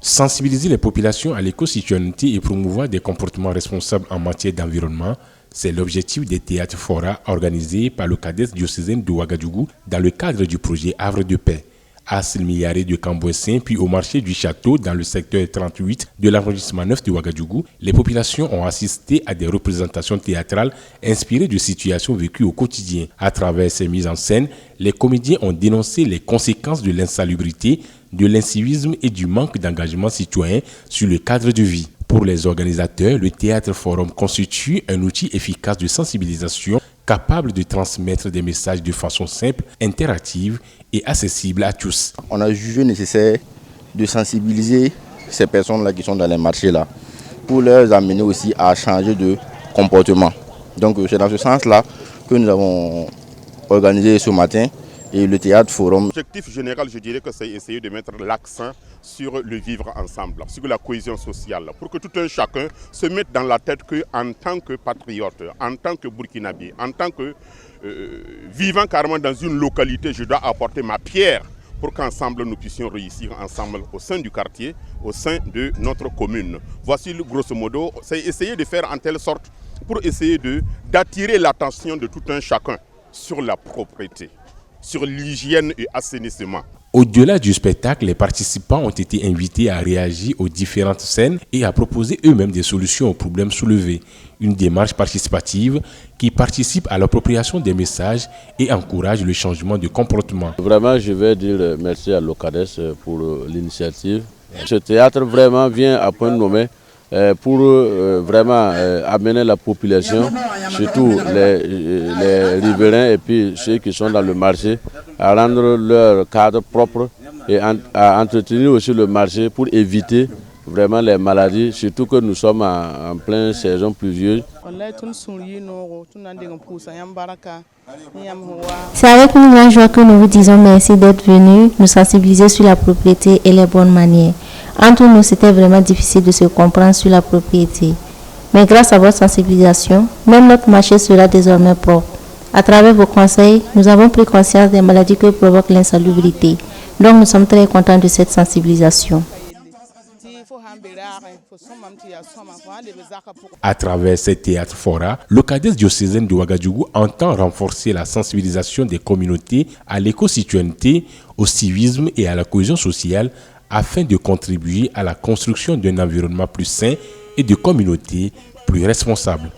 Sensibiliser les populations à l'éco-citoyenneté et promouvoir des comportements responsables en matière d'environnement, c'est l'objectif des théâtres Fora organisés par le CADES diocésain de Ouagadougou dans le cadre du projet Havre de paix. À Silmiyare de Cambouessin, puis au marché du château dans le secteur 38 de l'arrondissement 9 de Ouagadougou, les populations ont assisté à des représentations théâtrales inspirées de situations vécues au quotidien. À travers ces mises en scène, les comédiens ont dénoncé les conséquences de l'insalubrité, de l'incivisme et du manque d'engagement citoyen sur le cadre de vie. Pour les organisateurs, le Théâtre Forum constitue un outil efficace de sensibilisation capable de transmettre des messages de façon simple, interactive et accessible à tous. On a jugé nécessaire de sensibiliser ces personnes-là qui sont dans les marchés-là pour les amener aussi à changer de comportement. Donc c'est dans ce sens-là que nous avons organisé ce matin et le Théâtre Forum. L'objectif général, je dirais que c'est essayer de mettre l'accent sur le vivre ensemble, sur la cohésion sociale, pour que tout un chacun se mette dans la tête qu'en tant que patriote, en tant que Burkinabé, en tant que vivant carrément dans une localité, je dois apporter ma pierre pour qu'ensemble nous puissions réussir ensemble au sein du quartier, au sein de notre commune. Voici grosso modo, c'est essayer de faire en telle sorte pour essayer d'attirer l'attention de tout un chacun sur la propreté, sur l'hygiène et assainissement. Au-delà du spectacle, les participants ont été invités à réagir aux différentes scènes et à proposer eux-mêmes des solutions aux problèmes soulevés. Une démarche participative qui participe à l'appropriation des messages et encourage le changement de comportement. Vraiment, je vais dire merci à l'OCADES pour l'initiative. Ce théâtre vraiment vient à point nommé pour vraiment amener la population, surtout les riverains et puis ceux qui sont dans le marché, à rendre leur cadre propre et à entretenir aussi le marché pour éviter vraiment les maladies, surtout que nous sommes en pleine saison pluvieuse. C'est avec une grande joie que nous vous disons merci d'être venus nous sensibiliser sur la propriété et les bonnes manières. Entre nous, c'était vraiment difficile de se comprendre sur la propriété. Mais grâce à votre sensibilisation, même notre marché sera désormais propre. À travers vos conseils, nous avons pris conscience des maladies que provoque l'insalubrité. Donc nous sommes très contents de cette sensibilisation. À travers ces théâtres Fora, le CADES diocésain de Ouagadougou entend renforcer la sensibilisation des communautés à l'éco-citoyenneté, au civisme et à la cohésion sociale afin de contribuer à la construction d'un environnement plus sain et de communautés plus responsables.